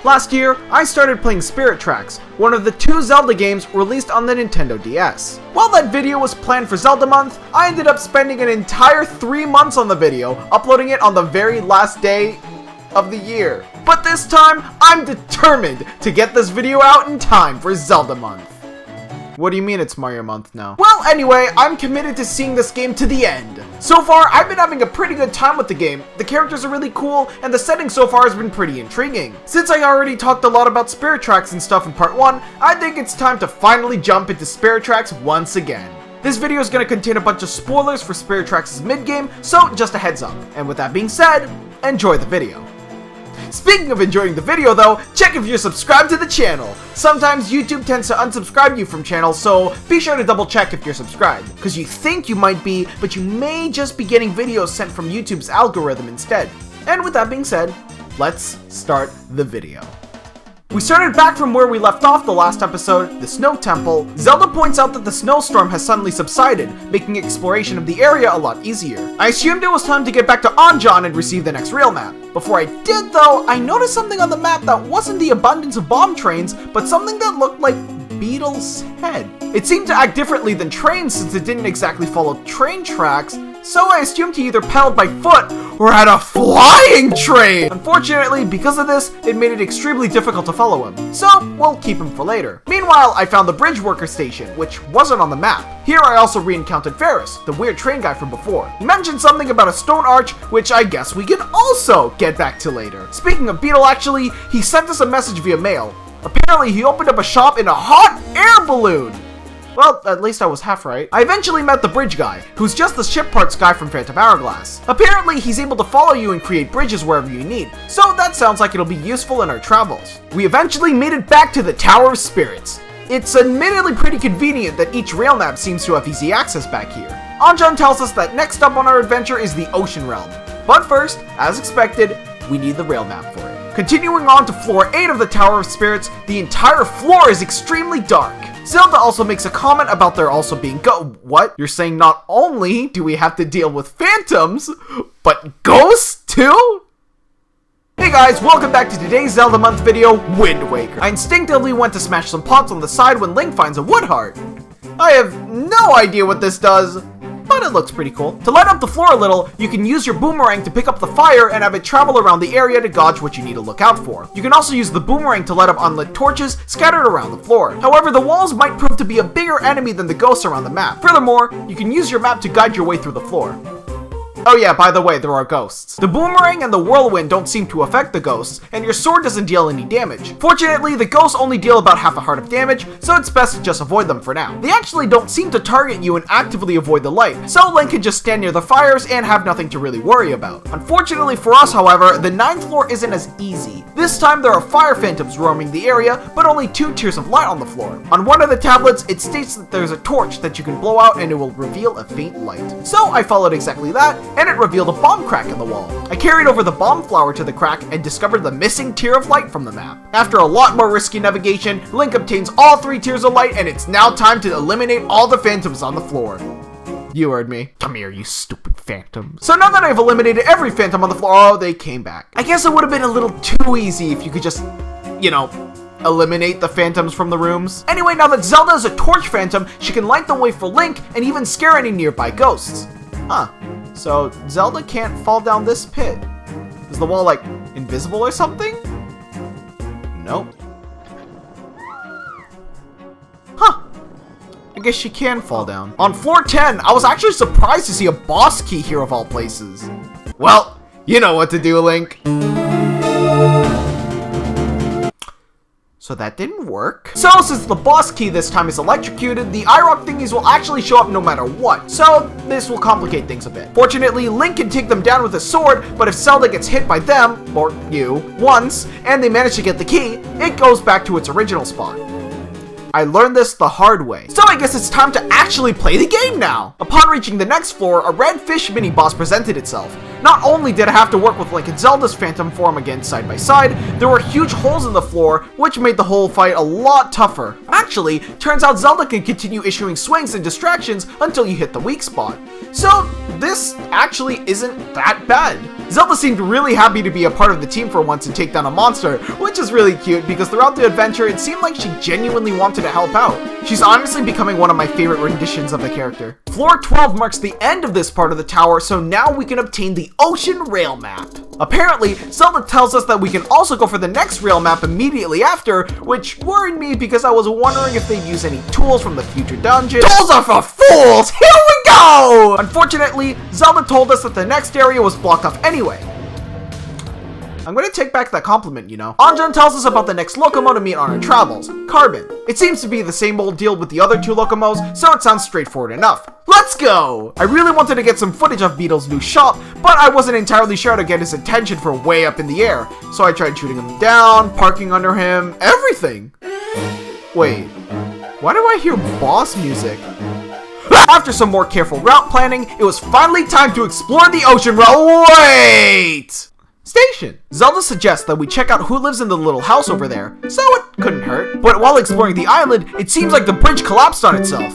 Last year, I started playing Spirit Tracks, one of the 2 Zelda games released on the Nintendo DS. While that video was planned for Zelda Month, I ended up spending an entire 3 months on the video, uploading it on the very last day of the year. But this time, I'm determined to get this video out in time for Zelda Month. What do you mean it's Mario Month now? Well, anyway, I'm committed to seeing this game to the end. So far, I've been having a pretty good time with the game. The characters are really cool, and the setting so far has been pretty intriguing. Since I already talked a lot about Spirit Tracks and stuff in part 1, I think it's time to finally jump into Spirit Tracks once again. This video is going to contain a bunch of spoilers for Spirit Tracks' mid-game, so just a heads up. And with that being said, enjoy the video. Speaking of enjoying the video though, check if you're subscribed to the channel. Sometimes YouTube tends to unsubscribe you from channels, so be sure to double check if you're subscribed. Because you think you might be, but you may just be getting videos sent from YouTube's algorithm instead. And with that being said, let's start the video. We started back from where we left off the last episode, the Snow Temple. Zelda points out that the snowstorm has suddenly subsided, making exploration of the area a lot easier. I assumed it was time to get back to Anjan and receive the next real map. Before I did though, I noticed something on the map that wasn't the abundance of bomb trains, but something that looked like Beetle's head. It seemed to act differently than trains since it didn't exactly follow train tracks, so I assumed he either pedaled by foot or had a flying train! Unfortunately, because of this, it made it extremely difficult to follow him, so we'll keep him for later. Meanwhile, I found the bridge worker station, which wasn't on the map. Here I also re-encountered Ferris, the weird train guy from before. He mentioned something about a stone arch, which I guess we can also get back to later. Speaking of Beetle actually, he sent us a message via mail. Apparently he opened up a shop in a hot air balloon! Well, at least I was half right. I eventually met the bridge guy, who's just the ship parts guy from Phantom Hourglass. Apparently, he's able to follow you and create bridges wherever you need, so that sounds like it'll be useful in our travels. We eventually made it back to the Tower of Spirits. It's admittedly pretty convenient that each rail map seems to have easy access back here. Anjan tells us that next up on our adventure is the Ocean Realm. But first, as expected, we need the rail map for it. Continuing on to floor 8 of the Tower of Spirits, the entire floor is extremely dark. Zelda also makes a comment about there also being what? You're saying not only do we have to deal with phantoms, but ghosts too? Hey guys, welcome back to today's Zelda Month video, Wind Waker. I instinctively went to smash some pots on the side when Link finds a wood heart. I have no idea what this does, but it looks pretty cool. To light up the floor a little, you can use your boomerang to pick up the fire and have it travel around the area to gauge what you need to look out for. You can also use the boomerang to light up unlit torches scattered around the floor. However, the walls might prove to be a bigger enemy than the ghosts around the map. Furthermore, you can use your map to guide your way through the floor. Oh yeah, by the way, there are ghosts. The boomerang and the whirlwind don't seem to affect the ghosts, and your sword doesn't deal any damage. Fortunately, the ghosts only deal about half a heart of damage, so it's best to just avoid them for now. They actually don't seem to target you and actively avoid the light, so Link can just stand near the fires and have nothing to really worry about. Unfortunately for us, however, the 9th floor isn't as easy. This time there are fire phantoms roaming the area, but only 2 tiers of light on the floor. On one of the tablets, it states that there's a torch that you can blow out and it will reveal a faint light. So I followed exactly that, and it revealed a bomb crack in the wall. I carried over the bomb flower to the crack and discovered the missing tier of light from the map. After a lot more risky navigation, Link obtains all 3 tiers of light, and it's now time to eliminate all the phantoms on the floor. You heard me. Come here, you stupid phantoms. So now that I've eliminated every phantom on the floor, oh, they came back. I guess it would have been a little too easy if you could just, you know, eliminate the phantoms from the rooms. Anyway, now that Zelda is a torch phantom, she can light the way for Link and even scare any nearby ghosts. Huh. So Zelda can't fall down this pit. Is the wall, like, invisible or something? Nope. Huh. I guess she can fall down. On floor 10, I was actually surprised to see a boss key here of all places. Well, you know what to do, Link. So that didn't work. So since the boss key this time is electrocuted, the IROC thingies will actually show up no matter what. So this will complicate things a bit. Fortunately, Link can take them down with his sword, but if Zelda gets hit by them, or you, once, and they manage to get the key, it goes back to its original spot. I learned this the hard way. So I guess it's time to actually play the game now! Upon reaching the next floor, a Redfish mini-boss presented itself. Not only did I have to work with Link and Zelda's phantom form again side by side, there were huge holes in the floor, which made the whole fight a lot tougher. Actually, turns out Zelda can continue issuing swings and distractions until you hit the weak spot. So this actually isn't that bad. Zelda seemed really happy to be a part of the team for once and take down a monster, which is really cute because throughout the adventure it seemed like she genuinely wanted to help out. She's honestly becoming one of my favorite renditions of the character. Floor 12 marks the end of this part of the tower, so now we can obtain the Ocean Rail Map. Apparently, Zelda tells us that we can also go for the next rail map immediately after, which worried me because I was wondering if they'd use any tools from the future dungeon. Tools are for fools! Here we go! Unfortunately, Zelda told us that the next area was blocked off anyway. I'm gonna take back that compliment, you know. Anjan tells us about the next Locomo to meet on our travels, Carbon. It seems to be the same old deal with the other two Locomos, so it sounds straightforward enough. Let's go! I really wanted to get some footage of Beetle's new shop, but I wasn't entirely sure how to get his attention from way up in the air, so I tried shooting him down, parking under him, everything. Wait, why do I hear boss music? After some more careful route planning, it was finally time to explore the ocean road. Wait! Station. Zelda suggests that we check out who lives in the little house over there, so it couldn't hurt. But while exploring the island, it seems like the bridge collapsed on itself.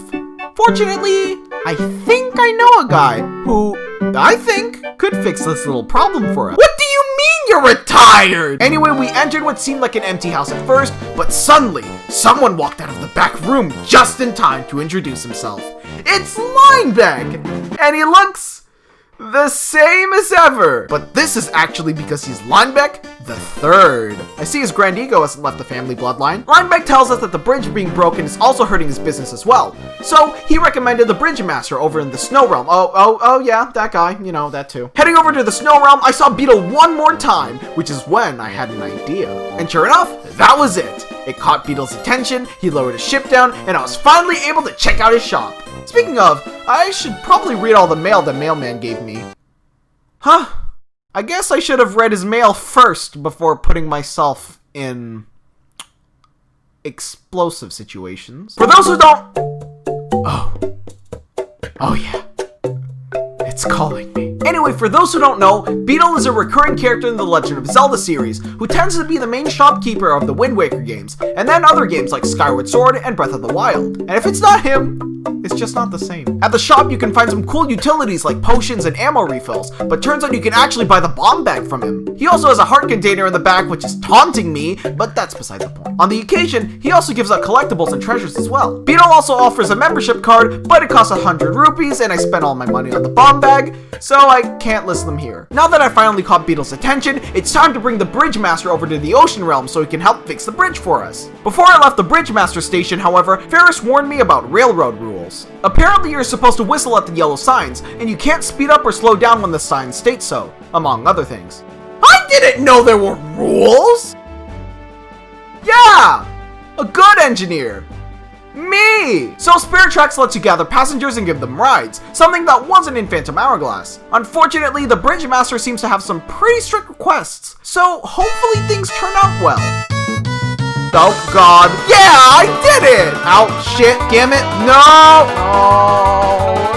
Fortunately, I think I know a guy who, I think, could fix this little problem for us. What do you mean you're retired? Anyway, we entered what seemed like an empty house at first, but suddenly, someone walked out of the back room just in time to introduce himself. It's Linebeck! And he looks the same as ever, but this is actually because he's Linebeck the Third. I see his grand ego hasn't left the family bloodline. Linebeck tells us that the bridge being broken is also hurting his business as well, so he recommended the bridge master over in the Snow Realm. Oh yeah, that guy, you know, that too. Heading over to the Snow Realm, I saw Beetle one more time, which is when I had an idea. And sure enough, that was it. It caught Beetle's attention, he lowered his ship down, and I was finally able to check out his shop. Speaking of, I should probably read all the mail the mailman gave me. Huh? I guess I should have read his mail first before putting myself in explosive situations. For those who don't... Oh yeah. It's calling me. Anyway, for those who don't know, Beetle is a recurring character in the Legend of Zelda series, who tends to be the main shopkeeper of the Wind Waker games, and then other games like Skyward Sword and Breath of the Wild. And if it's not him, it's just not the same. At the shop, you can find some cool utilities like potions and ammo refills, but turns out you can actually buy the bomb bag from him. He also has a heart container in the back, which is taunting me, but that's beside the point. On the occasion, he also gives out collectibles and treasures as well. Beetle also offers a membership card, but it costs 100 rupees, and I spent all my money on the bomb bag, so I can't list them here. Now that I finally caught Beetle's attention, it's time to bring the Bridge Master over to the Ocean Realm so he can help fix the bridge for us. Before I left the Bridge Master station, however, Ferris warned me about railroad rules. Apparently you're supposed to whistle at the yellow signs, and you can't speed up or slow down when the signs state so, among other things. I didn't know there were rules! Yeah! A good engineer! Me! So Spirit Tracks lets you gather passengers and give them rides, something that wasn't in Phantom Hourglass. Unfortunately, the Bridge Master seems to have some pretty strict requests, so hopefully things turn out well. Oh god. Yeah, I did it! Ow, shit, damn it, no!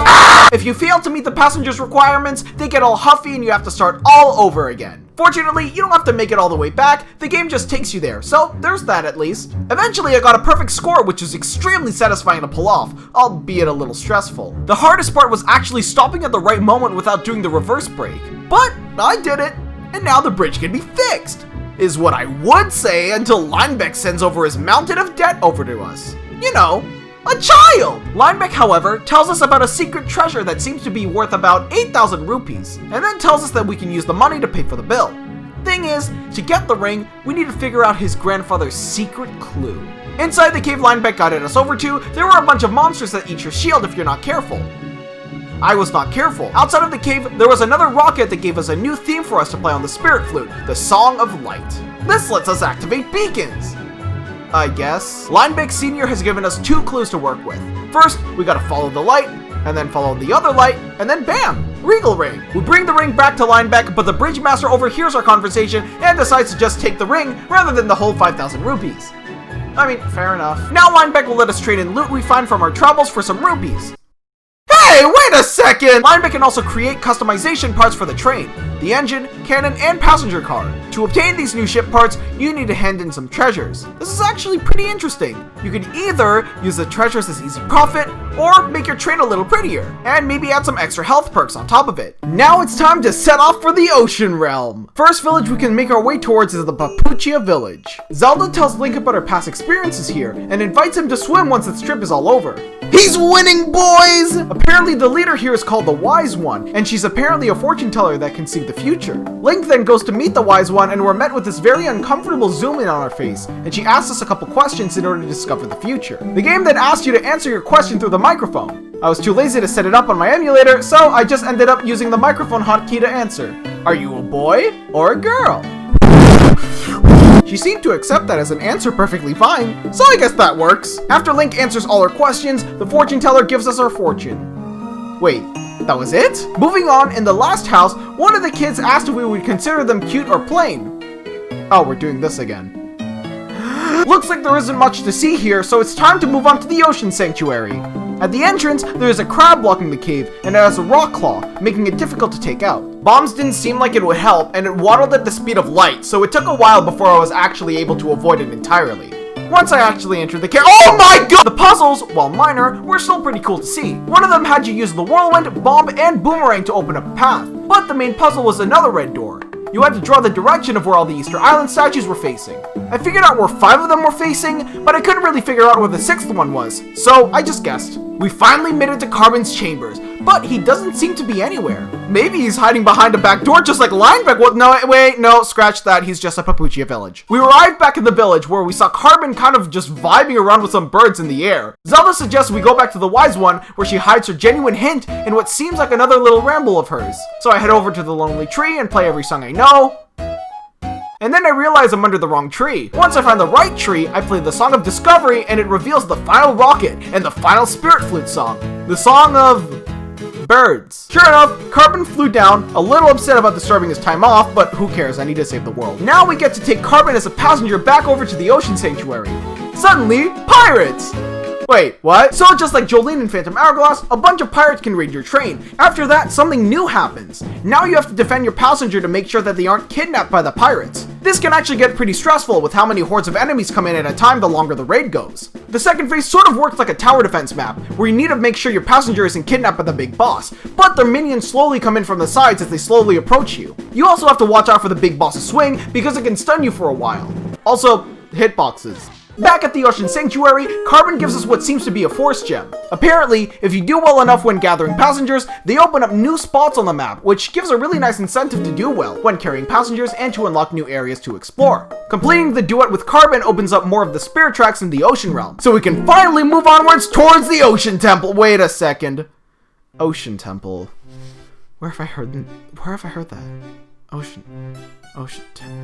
Ah! If you fail to meet the passengers' requirements, they get all huffy and you have to start all over again. Fortunately, you don't have to make it all the way back, the game just takes you there, so there's that at least. Eventually, I got a perfect score, which was extremely satisfying to pull off, albeit a little stressful. The hardest part was actually stopping at the right moment without doing the reverse brake. But I did it, and now the bridge can be fixed, is what I would say until Linebeck sends over his mountain of debt over to us. You know, a child! Linebeck, however, tells us about a secret treasure that seems to be worth about 8,000 rupees, and then tells us that we can use the money to pay for the bill. Thing is, to get the ring, we need to figure out his grandfather's secret clue. Inside the cave Linebeck guided us over to, there were a bunch of monsters that eat your shield if you're not careful. I was not careful. Outside of the cave, there was another rocket that gave us a new theme for us to play on the Spirit Flute, the Song of Light. This lets us activate beacons, I guess. Linebeck Sr. has given us 2 clues to work with. First, we gotta follow the light, and then follow the other light, and then bam! Regal Ring! We bring the ring back to Linebeck, but the Bridge Master overhears our conversation and decides to just take the ring rather than the whole 5,000 rupees. I mean, fair enough. Now Linebeck will let us trade in loot we find from our travels for some rupees. Hey, wait a second! Linebeck can also create customization parts for the train, the engine, cannon, and passenger car. To obtain these new ship parts, you need to hand in some treasures. This is actually pretty interesting. You can either use the treasures as easy profit, or make your train a little prettier, and maybe add some extra health perks on top of it. Now it's time to set off for the Ocean Realm. First village we can make our way towards is the Papuccia Village. Zelda tells Link about her past experiences here, and invites him to swim once its trip is all over. He's winning, boys! Apparently the leader here is called the Wise One, and she's apparently a fortune teller that can see the future. Link then goes to meet the Wise One, and we're met with this very uncomfortable zoom in on our face, and she asks us a couple questions in order to discover the future. The game then asks you to answer your question through the microphone. I was too lazy to set it up on my emulator, so I just ended up using the microphone hotkey to answer. Are you a boy or a girl? She seemed to accept that as an answer perfectly fine, so I guess that works. After Link answers all her questions, the fortune teller gives us our fortune. Wait, that was it? Moving on, in the last house, one of the kids asked if we would consider them cute or plain. Oh, we're doing this again. Looks like there isn't much to see here, so it's time to move on to the Ocean Sanctuary. At the entrance, there is a crab blocking the cave, and it has a rock claw, making it difficult to take out. Bombs didn't seem like it would help, and it waddled at the speed of light, so it took a while before I was actually able to avoid it entirely. Once I actually entered the cave— oh my god! The puzzles, while minor, were still pretty cool to see. One of them had you use the whirlwind, bomb, and boomerang to open up a path, but the main puzzle was another red door. You had to draw the direction of where all the Easter Island statues were facing. I figured out where 5 of them were facing, but I couldn't really figure out where the 6th one was, so I just guessed. We finally made it to Carbon's chambers, but he doesn't seem to be anywhere. Maybe he's hiding behind a back door just like Lineback. What? No, wait, no, scratch that. He's just at Papuccia Village. We arrived back in the village where we saw Carbon kind of just vibing around with some birds in the air. Zelda suggests we go back to the Wise One where she hides her genuine hint in what seems like another little ramble of hers. So I head over to the lonely tree and play every song I know. And then I realize I'm under the wrong tree. Once I find the right tree, I play the Song of Discovery and it reveals the final rocket and the final Spirit Flute song. The song of birds. Sure enough, Carbon flew down, a little upset about disturbing his time off, but who cares, I need to save the world. Now we get to take Carbon as a passenger back over to the Ocean Sanctuary. Suddenly, pirates! Wait, what? So just like Jolene and Phantom Hourglass, a bunch of pirates can raid your train. After that, something new happens. Now you have to defend your passenger to make sure that they aren't kidnapped by the pirates. This can actually get pretty stressful with how many hordes of enemies come in at a time the longer the raid goes. The second phase sort of works like a tower defense map, where you need to make sure your passenger isn't kidnapped by the big boss, but their minions slowly come in from the sides as they slowly approach you. You also have to watch out for the big boss's swing, because it can stun you for a while. Also, hitboxes. Back at the Ocean Sanctuary, Carbon gives us what seems to be a force gem. Apparently, if you do well enough when gathering passengers, they open up new spots on the map, which gives a really nice incentive to do well when carrying passengers and to unlock new areas to explore. Completing the duet with Carbon opens up more of the spirit tracks in the Ocean Realm, so we can finally move onwards towards the Ocean Temple. Wait a second. Ocean Temple. Where have I heard that?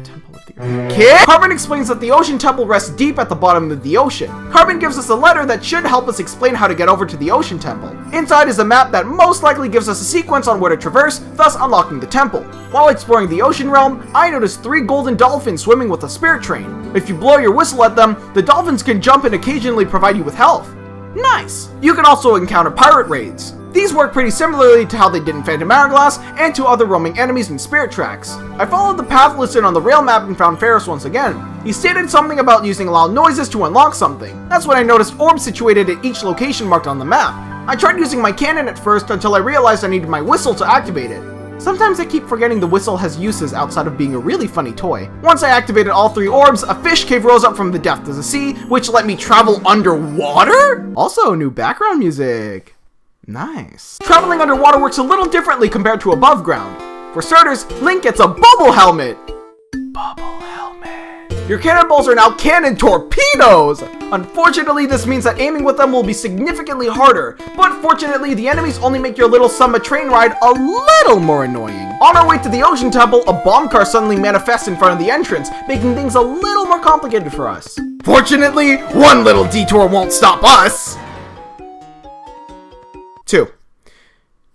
Temple of the Earth. Kid? Carbon explains that the Ocean Temple rests deep at the bottom of the ocean. Carbon gives us a letter that should help us explain how to get over to the Ocean Temple. Inside is a map that most likely gives us a sequence on where to traverse, thus unlocking the temple. While exploring the Ocean Realm, I noticed 3 golden dolphins swimming with a spirit train. If you blow your whistle at them, the dolphins can jump and occasionally provide you with health. Nice! You can also encounter pirate raids. These work pretty similarly to how they did in Phantom Hourglass and to other roaming enemies in Spirit Tracks. I followed the path listed on the rail map and found Ferris once again. He stated something about using loud noises to unlock something. That's when I noticed orbs situated at each location marked on the map. I tried using my cannon at first until I realized I needed my whistle to activate it. Sometimes I keep forgetting the whistle has uses outside of being a really funny toy. Once I activated all 3 orbs, a fish cave rose up from the depth of the sea, which let me travel underwater? Also, new background music. Nice. Traveling underwater works a little differently compared to above ground. For starters, Link gets a bubble helmet. Bubble helmet. Your cannonballs are now cannon torpedoes! Unfortunately, this means that aiming with them will be significantly harder, but fortunately, the enemies only make your little summer train ride a little more annoying. On our way to the Ocean Temple, a bomb car suddenly manifests in front of the entrance, making things a little more complicated for us. Fortunately, one little detour won't stop us!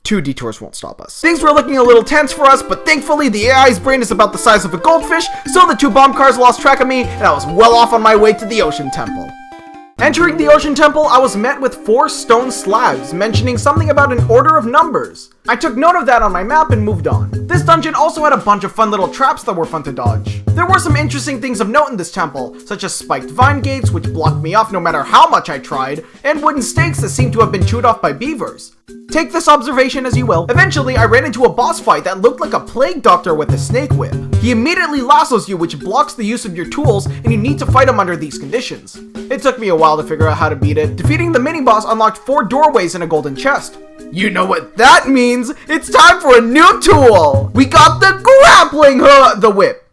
Two detours won't stop us. Things were looking a little tense for us, but thankfully the AI's brain is about the size of a goldfish, so the 2 bomb cars lost track of me, and I was well off on my way to the Ocean Temple. Entering the Ocean Temple, I was met with 4 stone slabs mentioning something about an order of numbers. I took note of that on my map and moved on. This dungeon also had a bunch of fun little traps that were fun to dodge. There were some interesting things of note in this temple, such as spiked vine gates which blocked me off no matter how much I tried, and wooden stakes that seemed to have been chewed off by beavers. Take this observation as you will. Eventually, I ran into a boss fight that looked like a plague doctor with a snake whip. He immediately lassos you, which blocks the use of your tools, and you need to fight him under these conditions. It took me a while to figure out how to beat it. Defeating the mini-boss unlocked 4 doorways and a golden chest. You know what that means! It's time for a new tool! We got the grappling the whip!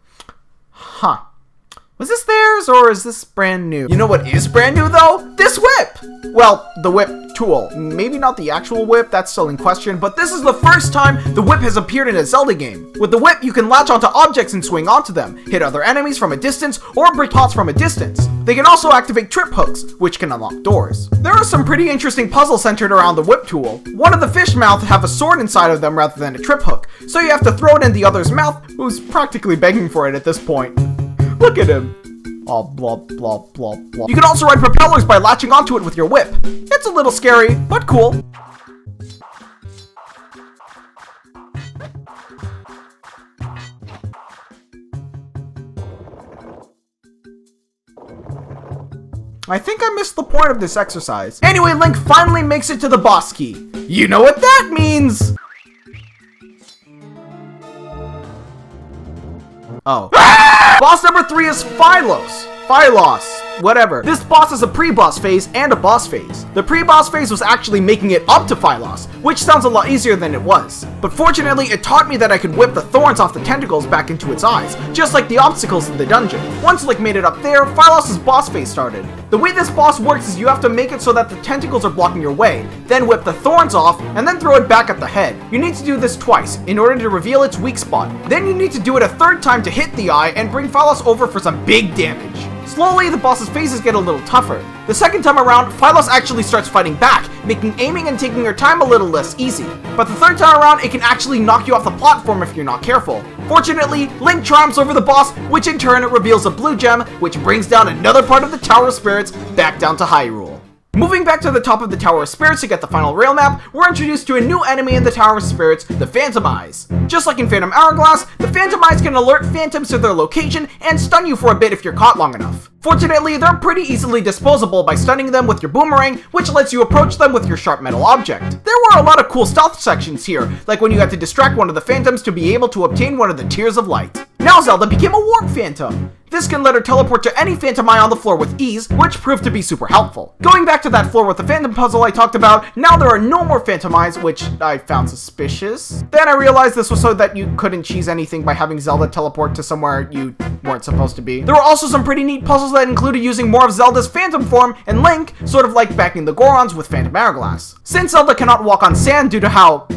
Huh. Was this theirs, or is this brand new? You know what is brand new, though? This whip! Well, the whip tool. Maybe not the actual whip, that's still in question, but this is the first time the whip has appeared in a Zelda game. With the whip, you can latch onto objects and swing onto them, hit other enemies from a distance, or break pots from a distance. They can also activate trip hooks, which can unlock doors. There are some pretty interesting puzzles centered around the whip tool. One of the fish mouths have a sword inside of them rather than a trip hook, so you have to throw it in the other's mouth, who's practically begging for it at this point. Look at him. Oh, blah, blah, blah, blah. You can also ride propellers by latching onto it with your whip. It's a little scary, but cool. I think I missed the point of this exercise. Anyway, Link finally makes it to the boss key. You know what that means! Oh. Boss number 3 is Phylos, whatever. This boss is a pre-boss phase and a boss phase. The pre-boss phase was actually making it up to Phylos, which sounds a lot easier than it was. But fortunately, it taught me that I could whip the thorns off the tentacles back into its eyes, just like the obstacles in the dungeon. Once Link made it up there, Phylos' boss phase started. The way this boss works is you have to make it so that the tentacles are blocking your way, then whip the thorns off, and then throw it back at the head. You need to do this twice, in order to reveal its weak spot. Then you need to do it a 3rd time to hit the eye and bring Phylos over for some big damage. Slowly, the boss's phases get a little tougher. The 2nd time around, Phylos actually starts fighting back, making aiming and taking your time a little less easy. But the 3rd time around, it can actually knock you off the platform if you're not careful. Fortunately, Link triumphs over the boss, which in turn reveals a blue gem, which brings down another part of the Tower of Spirits back down to Hyrule. Moving back to the top of the Tower of Spirits to get the final rail map, we're introduced to a new enemy in the Tower of Spirits, the Phantom Eyes. Just like in Phantom Hourglass, the Phantom Eyes can alert phantoms to their location and stun you for a bit if you're caught long enough. Fortunately, they're pretty easily disposable by stunning them with your boomerang, which lets you approach them with your sharp metal object. There were a lot of cool stealth sections here, like when you had to distract one of the phantoms to be able to obtain one of the Tears of Light. Now Zelda became a warp phantom. This can let her teleport to any phantom eye on the floor with ease, which proved to be super helpful. Going back to that floor with the phantom puzzle I talked about, now there are no more phantom eyes, which I found suspicious. Then I realized this was so that you couldn't cheese anything by having Zelda teleport to somewhere you weren't supposed to be. There were also some pretty neat puzzles that included using more of Zelda's phantom form and Link, sort of like backing the Gorons with Phantom Hourglass. Since Zelda cannot walk on sand due to how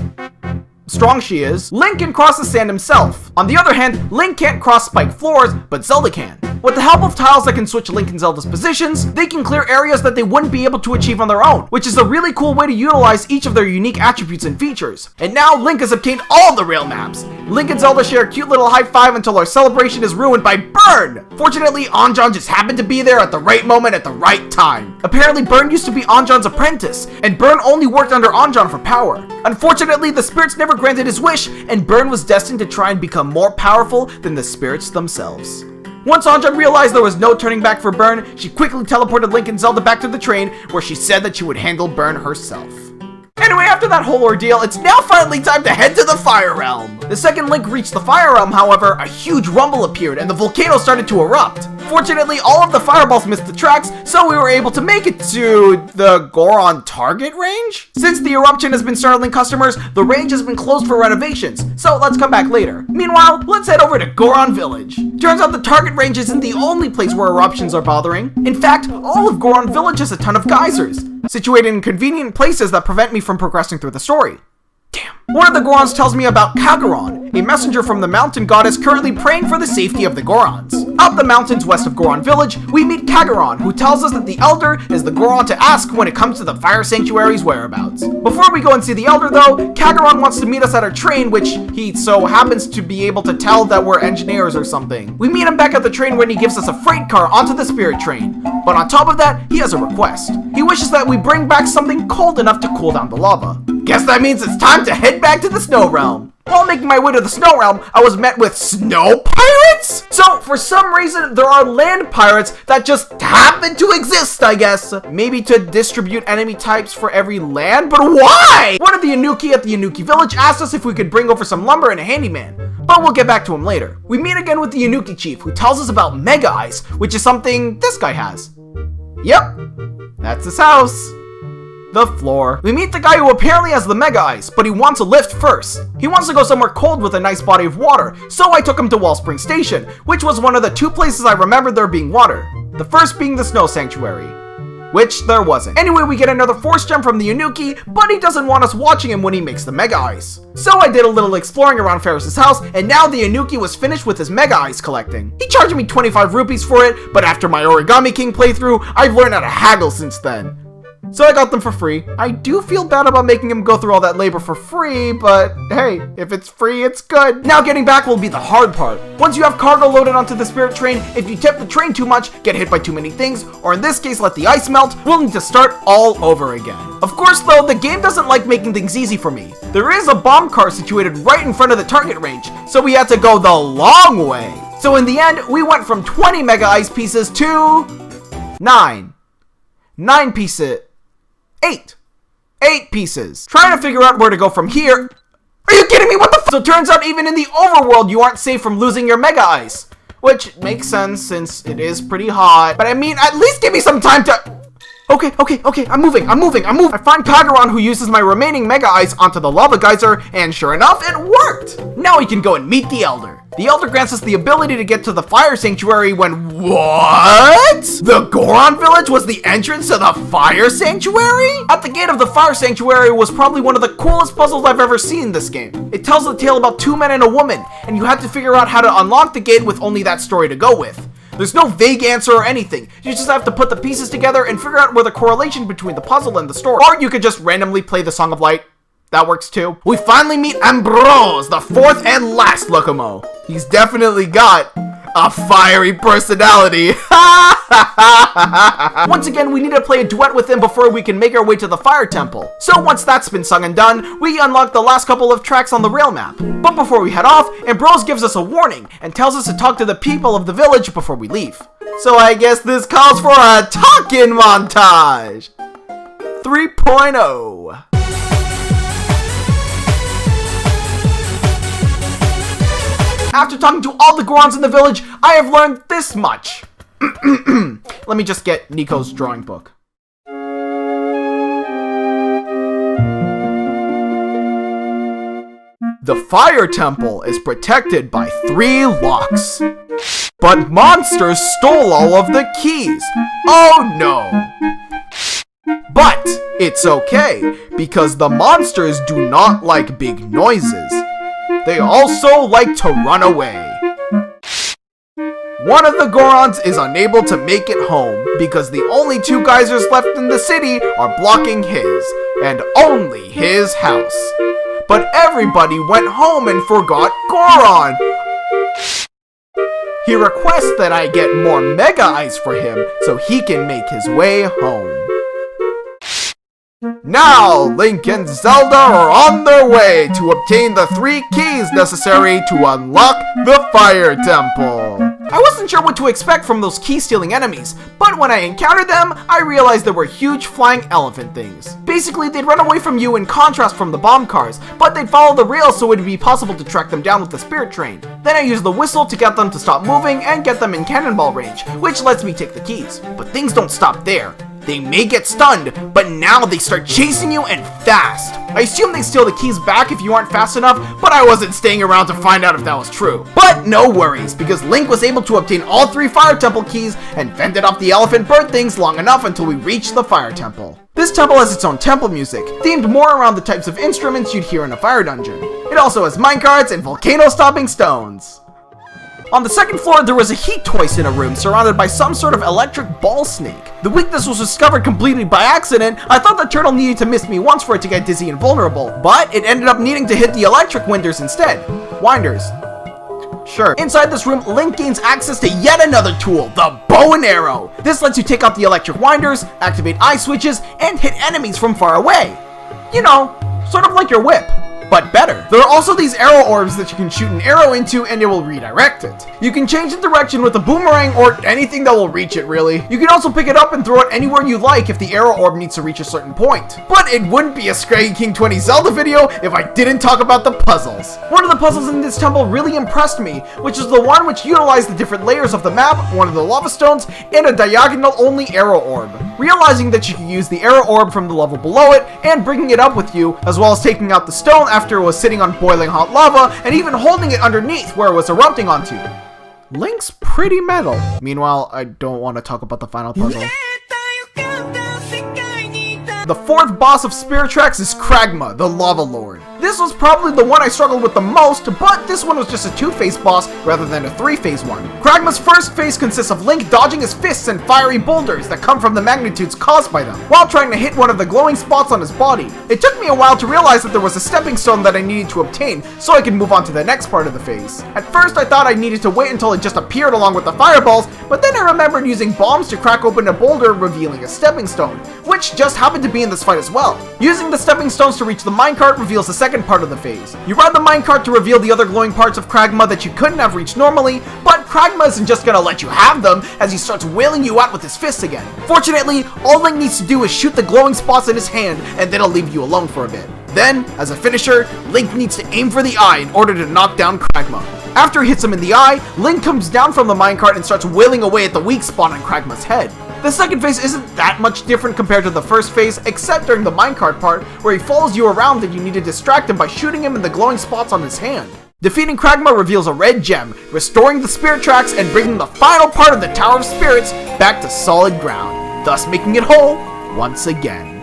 strong she is, Link can cross the sand himself. On the other hand, Link can't cross spiked floors, but Zelda can. With the help of tiles that can switch Link and Zelda's positions, they can clear areas that they wouldn't be able to achieve on their own, which is a really cool way to utilize each of their unique attributes and features. And now Link has obtained all the rail maps. Link and Zelda share a cute little high five until our celebration is ruined by Burn! Fortunately, Anjan just happened to be there at the right moment at the right time. Apparently, Burn used to be Anjan's apprentice, and Burn only worked under Anjan for power. Unfortunately, the spirits never granted his wish, and Burn was destined to try and become more powerful than the spirits themselves. Once Anjan realized there was no turning back for Burn, she quickly teleported Link and Zelda back to the train, where she said that she would handle Burn herself. Anyway, after that whole ordeal, it's now finally time to head to the Fire Realm. The second Link reached the Fire Realm, however, a huge rumble appeared and the volcano started to erupt. Fortunately, all of the fireballs missed the tracks, so we were able to make it to the Goron target range? Since the eruption has been startling customers, the range has been closed for renovations, so let's come back later. Meanwhile, let's head over to Goron Village. Turns out the target range isn't the only place where eruptions are bothering. In fact, all of Goron Village has a ton of geysers, situated in convenient places that prevent me from progressing through the story. Damn. One of the Gorons tells me about Kagaron, a messenger from the mountain goddess currently praying for the safety of the Gorons. Up the mountains west of Goron Village, we meet Goron, who tells us that the Elder is the Goron to ask when it comes to the Fire Sanctuary's whereabouts. Before we go and see the Elder though, Goron wants to meet us at our train, which he so happens to be able to tell that we're engineers or something. We meet him back at the train when he gives us a freight car onto the spirit train. But on top of that, he has a request. He wishes that we bring back something cold enough to cool down the lava. Guess that means it's time to head back to the Snow Realm. While making my way to the Snow Realm, I was met with snow pirates? So, for some reason, there are land pirates that just happen to exist, I guess. Maybe to distribute enemy types for every land? But why? One of the Anuki at the Anuki Village asked us if we could bring over some lumber and a handyman, but we'll get back to him later. We meet again with the Anuki Chief, who tells us about Mega Ice, which is something this guy has. Yep, that's his house. The floor. We meet the guy who apparently has the Mega Ice, but he wants a lift first. He wants to go somewhere cold with a nice body of water, so I took him to Wellspring Station, which was one of the two places I remembered there being water. The first being the Snow Sanctuary, which there wasn't. Anyway, we get another Force Gem from the Anuki, but he doesn't want us watching him when he makes the Mega Ice. So I did a little exploring around Ferris's house, and now the Anuki was finished with his Mega Ice collecting. He charged me 25 rupees for it, but after my Origami King playthrough, I've learned how to haggle since then. So I got them for free. I do feel bad about making him go through all that labor for free, but hey, if it's free, it's good. Now getting back will be the hard part. Once you have cargo loaded onto the spirit train, if you tip the train too much, get hit by too many things, or in this case let the ice melt, we'll need to start all over again. Of course though, the game doesn't like making things easy for me. There is a bomb car situated right in front of the target range, so we had to go the long way. So in the end, we went from 20 Mega Ice pieces to 9 pieces. 8 pieces. Trying to figure out where to go from here. Are you kidding me? What the f? So it turns out even in the overworld you aren't safe from losing your Mega Ice. Which makes sense since it is pretty hot. But I mean, at least give me some time to... Okay, I'm moving. I find Goron, who uses my remaining Mega Ice onto the lava geyser, and sure enough, it worked! Now we can go and meet the Elder. The Elder grants us the ability to get to the Fire Sanctuary when... What? The Goron Village was the entrance to the Fire Sanctuary? At the gate of the Fire Sanctuary was probably one of the coolest puzzles I've ever seen in this game. It tells a tale about two men and a woman, and you have to figure out how to unlock the gate with only that story to go with. There's no vague answer or anything. You just have to put the pieces together and figure out where the correlation between the puzzle and the story. Or you could just randomly play the Song of Light. That works too. We finally meet Ambrose, the fourth and last Locomo. He's definitely got a fiery personality. Once again, we need to play a duet with him before we can make our way to the Fire Temple. So once that's been sung and done, we unlock the last couple of tracks on the rail map. But before we head off, Ambrose gives us a warning and tells us to talk to the people of the village before we leave. So I guess this calls for a talking montage. 3.0. After talking to all the Gorons in the village, I have learned this much. Let me just get Nico's drawing book. The Fire Temple is protected by 3 locks. But monsters stole all of the keys. Oh no. But it's okay, because the monsters do not like big noises. They also like to run away. One of the Gorons is unable to make it home because the only 2 geysers left in the city are blocking his, and only his house. But everybody went home and forgot Goron. He requests that I get more Mega Ice for him so he can make his way home. Now, Link and Zelda are on their way to obtain the 3 keys necessary to unlock the Fire Temple. I wasn't sure what to expect from those key-stealing enemies, but when I encountered them, I realized they were huge flying elephant things. Basically, they'd run away from you in contrast from the bomb cars, but they'd follow the rails so it would be possible to track them down with the spirit train. Then I used the whistle to get them to stop moving and get them in cannonball range, which lets me take the keys. But things don't stop there. They may get stunned, but now they start chasing you and fast. I assume they steal the keys back if you aren't fast enough, but I wasn't staying around to find out if that was true. But no worries, because Link was able to obtain all 3 Fire Temple keys and fended off the elephant bird things long enough until we reached the Fire Temple. This temple has its own temple music, themed more around the types of instruments you'd hear in a fire dungeon. It also has minecarts and volcano-stopping stones. On the second floor, there was a heat toys in a room surrounded by some sort of electric ball snake. The weakness was discovered completely by accident. I thought the turtle needed to miss me once for it to get dizzy and vulnerable, but it ended up needing to hit the electric winders instead. Winders. Sure. Inside this room, Link gains access to yet another tool, the bow and arrow. This lets you take out the electric winders, activate eye switches, and hit enemies from far away. You know, sort of like your whip, but better. There are also these arrow orbs that you can shoot an arrow into and it will redirect it. You can change the direction with a boomerang or anything that will reach it, really. You can also pick it up and throw it anywhere you like if the arrow orb needs to reach a certain point. But it wouldn't be a ScraggyKing20 Zelda video if I didn't talk about the puzzles. One of the puzzles in this temple really impressed me, which is the one which utilized the different layers of the map, one of the lava stones, and a diagonal-only arrow orb. Realizing that you can use the arrow orb from the level below it and bringing it up with you, as well as taking out the stone after it was sitting on boiling hot lava, and even holding it underneath where it was erupting onto. Link's pretty metal. Meanwhile, I don't want to talk about the final puzzle. The fourth boss of Spirit Tracks is Kragma, the Lava Lord. This was probably the one I struggled with the most, but this one was just a two-phase boss rather than a three-phase one. Kragma's first phase consists of Link dodging his fists and fiery boulders that come from the magnitudes caused by them, while trying to hit one of the glowing spots on his body. It took me a while to realize that there was a stepping stone that I needed to obtain so I could move on to the next part of the phase. At first I thought I needed to wait until it just appeared along with the fireballs, but then I remembered using bombs to crack open a boulder revealing a stepping stone, which just happened to be in this fight as well. Using the stepping stones to reach the minecart reveals the second part of the phase. You ride the minecart to reveal the other glowing parts of Kragma that you couldn't have reached normally, but Kragma isn't just gonna let you have them as he starts wailing you out with his fists again. Fortunately, all Link needs to do is shoot the glowing spots in his hand and then he'll leave you alone for a bit. Then, as a finisher, Link needs to aim for the eye in order to knock down Kragma. After he hits him in the eye, Link comes down from the minecart and starts wailing away at the weak spot on Kragma's head. The second phase isn't that much different compared to the first phase, except during the minecart part, where he follows you around and you need to distract him by shooting him in the glowing spots on his hand. Defeating Kragma reveals a red gem, restoring the spirit tracks and bringing the final part of the Tower of Spirits back to solid ground, thus making it whole once again.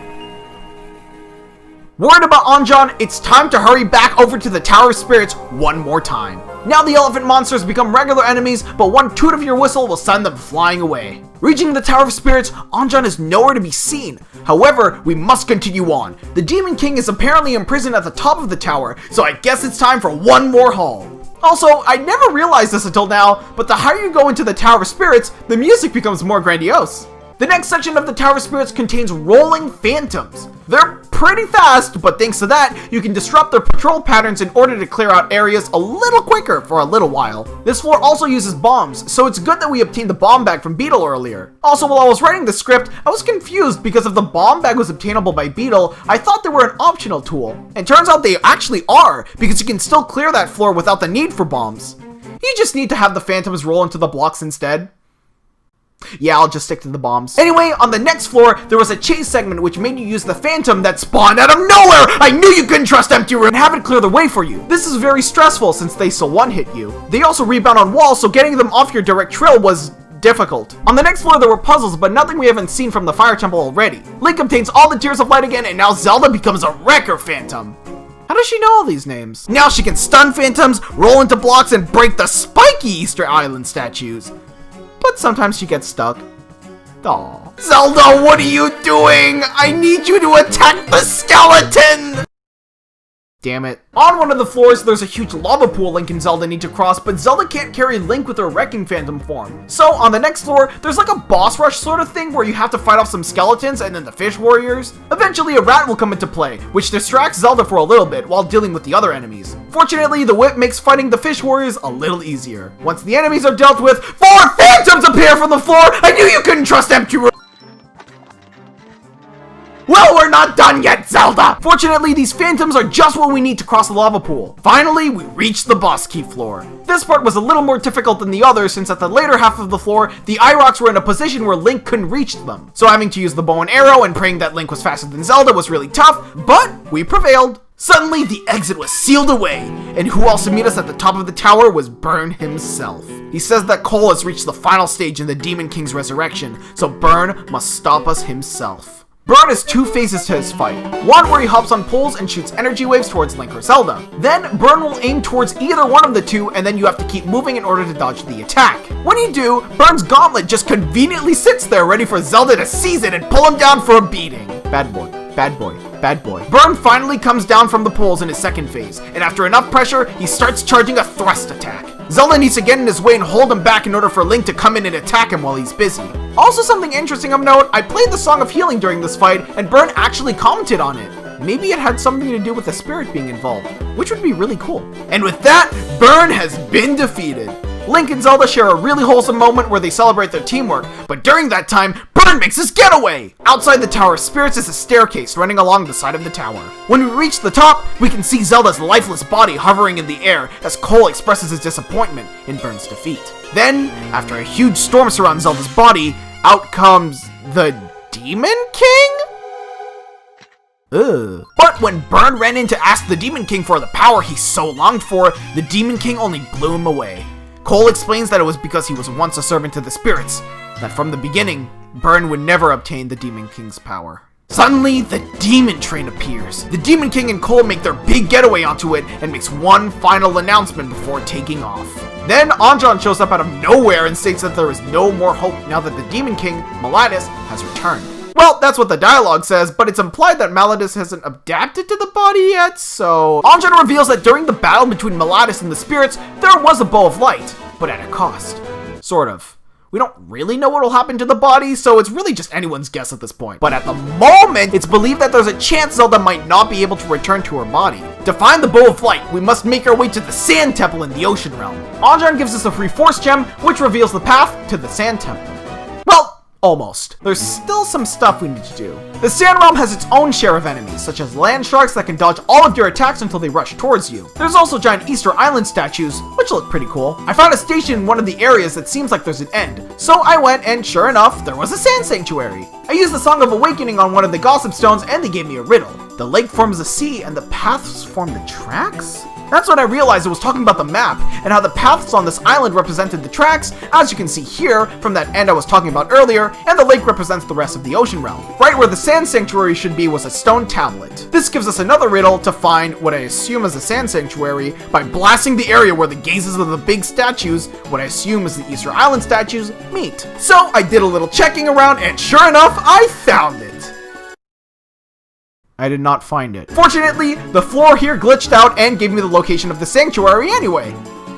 Worried about Anjan, it's time to hurry back over to the Tower of Spirits one more time. Now the elephant monsters become regular enemies, but one toot of your whistle will send them flying away. Reaching the Tower of Spirits, Anjan is nowhere to be seen. However, we must continue on. The Demon King is apparently imprisoned at the top of the tower, so I guess it's time for one more haul. Also, I never realized this until now, but the higher you go into the Tower of Spirits, the music becomes more grandiose. The next section of the Tower of Spirits contains rolling phantoms. They're pretty fast, but thanks to that, you can disrupt their patrol patterns in order to clear out areas a little quicker for a little while. This floor also uses bombs, so it's good that we obtained the bomb bag from Beetle earlier. Also, while I was writing the script, I was confused because if the bomb bag was obtainable by Beetle, I thought they were an optional tool. And turns out they actually are, because you can still clear that floor without the need for bombs. You just need to have the phantoms roll into the blocks instead. Yeah, I'll just stick to the bombs. Anyway, on the next floor, there was a chase segment which made you use the phantom that spawned out of nowhere! I knew you couldn't trust empty room and have it clear the way for you. This is very stressful since they still one-hit you. They also rebound on walls, so getting them off your direct trail was difficult. On the next floor, there were puzzles, but nothing we haven't seen from the Fire Temple already. Link obtains all the Tears of Light again, and now Zelda becomes a Wrecker Phantom. How does she know all these names? Now she can stun phantoms, roll into blocks, and break the spiky Easter Island statues. But sometimes she gets stuck. Aww. Zelda, what are you doing? I need you to attack the skeleton! Damn it. On one of the floors, there's a huge lava pool Link and Zelda need to cross, but Zelda can't carry Link with her Wrecking Phantom form. So, on the next floor, there's like a boss rush sort of thing where you have to fight off some skeletons and then the fish warriors. Eventually, a rat will come into play, which distracts Zelda for a little bit while dealing with the other enemies. Fortunately, the whip makes fighting the fish warriors a little easier. Once the enemies are dealt with, 4 phantoms appear from the floor! I knew you couldn't trust empty room! Well, we're not done yet, Zelda! Fortunately, these phantoms are just what we need to cross the lava pool. Finally, we reached the boss key floor. This part was a little more difficult than the others since at the later half of the floor, the eye rocks were in a position where Link couldn't reach them. So having to use the bow and arrow and praying that Link was faster than Zelda was really tough, but we prevailed. Suddenly, the exit was sealed away, and who else to meet us at the top of the tower was Burn himself. He says that Cole has reached the final stage in the Demon King's resurrection, so Burn must stop us himself. Burn has two phases to his fight. One where he hops on poles and shoots energy waves towards Link or Zelda. Then Burn will aim towards either one of the two, and then you have to keep moving in order to dodge the attack. When you do, Burn's gauntlet just conveniently sits there ready for Zelda to seize it and pull him down for a beating. Bad boy, bad boy, bad boy. Burn finally comes down from the poles in his second phase, and after enough pressure, he starts charging a thrust attack. Zelda needs to get in his way and hold him back in order for Link to come in and attack him while he's busy. Also, something interesting of note, I played the Song of Healing during this fight, and Burn actually commented on it. Maybe it had something to do with the spirit being involved, which would be really cool. And with that, Burn has been defeated. Link and Zelda share a really wholesome moment where they celebrate their teamwork, but during that time, Burn makes his getaway! Outside the Tower of Spirits is a staircase running along the side of the tower. When we reach the top, we can see Zelda's lifeless body hovering in the air as Cole expresses his disappointment in Burn's defeat. Then, after a huge storm surrounds Zelda's body, out comes the Demon King? Ugh. But when Burn ran in to ask the Demon King for the power he so longed for, the Demon King only blew him away. Cole explains that it was because he was once a servant to the spirits, that from the beginning, Burn would never obtain the Demon King's power. Suddenly, the Demon Train appears. The Demon King and Cole make their big getaway onto it and makes one final announcement before taking off. Then Anjan shows up out of nowhere and states that there is no more hope now that the Demon King, Maladus, has returned. Well, that's what the dialogue says, but it's implied that Maladus hasn't adapted to the body yet, so... Anjan reveals that during the battle between Maladus and the spirits, there was a bow of light, but at a cost. Sort of. We don't really know what will happen to the body, so it's really just anyone's guess at this point. But at the moment, it's believed that there's a chance Zelda might not be able to return to her body. To find the Bow of Light, we must make our way to the Sand Temple in the Ocean Realm. Anjan gives us a free Force Gem, which reveals the path to the Sand Temple. Well, almost. There's still some stuff we need to do. The Sand Realm has its own share of enemies, such as land sharks that can dodge all of your attacks until they rush towards you. There's also giant Easter Island statues, which look pretty cool. I found a station in one of the areas that seems like there's an end, so I went and sure enough, there was a sand sanctuary. I used the Song of Awakening on one of the Gossip Stones and they gave me a riddle. The lake forms a sea and the paths form the tracks? That's when I realized it was talking about the map, and how the paths on this island represented the tracks, as you can see here, from that end I was talking about earlier, and the lake represents the rest of the ocean realm. Right where the sand sanctuary should be was a stone tablet. This gives us another riddle to find what I assume is a sand sanctuary by blasting the area where the gazes of the big statues, what I assume is the Easter Island statues, meet. So I did a little checking around, and sure enough, I found it! I did not find it. Fortunately, the floor here glitched out and gave me the location of the sanctuary anyway.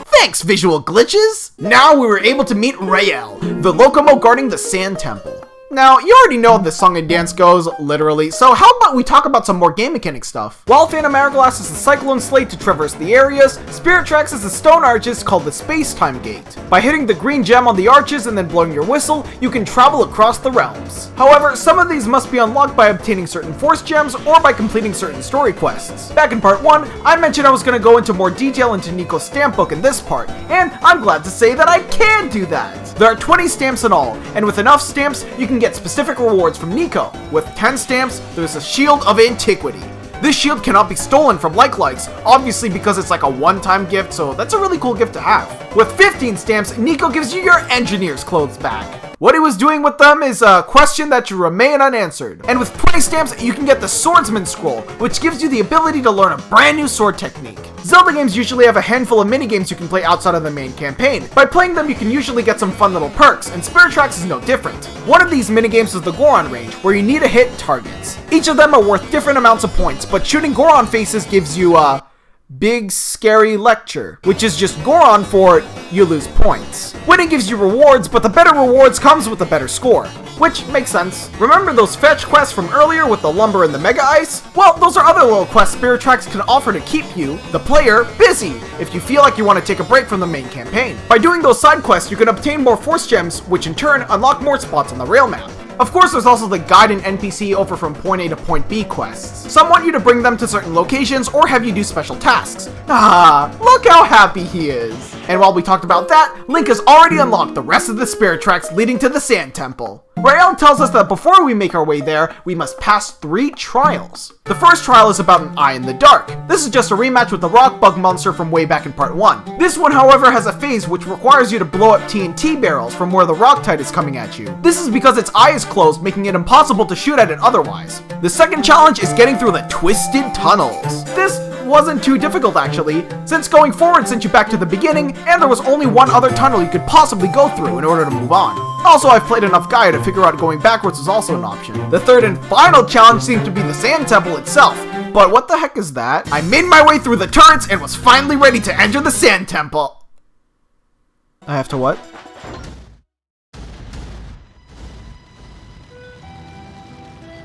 Thanks, visual glitches! Now we were able to meet Rael, the Locomo guarding the Sand Temple. Now, you already know how this song and dance goes, literally, so how about we talk about some more game mechanic stuff? While Phantom Hourglass is the Cyclone Slate to traverse the areas, Spirit Tracks is the stone arches called the Space-Time Gate. By hitting the green gem on the arches and then blowing your whistle, you can travel across the realms. However, some of these must be unlocked by obtaining certain Force Gems or by completing certain story quests. Back in part 1, I mentioned I was going to go into more detail into Nico's stamp book in this part, and I'm glad to say that I can do that! There are 20 stamps in all, and with enough stamps, you can get specific rewards from Nico. With 10 stamps, there's a Shield of Antiquity. This shield cannot be stolen from Likes, obviously because it's like a one-time gift, so that's a really cool gift to have. With 15 stamps, Nico gives you your engineer's clothes back. What he was doing with them is a question that should remain unanswered. And with 20 stamps, you can get the Swordsman Scroll, which gives you the ability to learn a brand new sword technique. Zelda games usually have a handful of minigames you can play outside of the main campaign. By playing them, you can usually get some fun little perks, and Spirit Tracks is no different. One of these minigames is the Goron range, where you need to hit targets. Each of them are worth different amounts of points, but shooting Goron faces gives you a big scary lecture, which is just Goron for you lose points. Winning gives you rewards, but the better rewards comes with a better score, which makes sense. Remember those fetch quests from earlier with the lumber and the mega ice? Well, those are other little quests Spirit Tracks can offer to keep you, the player, busy if you feel like you want to take a break from the main campaign. By doing those side quests, you can obtain more Force Gems, which in turn unlock more spots on the rail map. Of course, there's also the guide and NPC over from point A to point B quests. Some want you to bring them to certain locations or have you do special tasks. Ah, look how happy he is. And while we talked about that, Link has already unlocked the rest of the Spirit Tracks leading to the Sand Temple. Rael tells us that before we make our way there, we must pass 3 trials. The first trial is about an eye in the dark. This is just a rematch with the rock bug monster from way back in part 1. This one, however, has a phase which requires you to blow up TNT barrels from where the rock tide is coming at you. This is because its eye is closed, making it impossible to shoot at it otherwise. The second challenge is getting through the twisted tunnels. This wasn't too difficult actually, since going forward sent you back to the beginning, and there was only one other tunnel you could possibly go through in order to move on. Also, I've played enough Gaia to figure out going backwards is also an option. The third and final challenge seemed to be the Sand Temple itself, but what the heck is that? I made my way through the turrets and was finally ready to enter the Sand Temple. I have to what?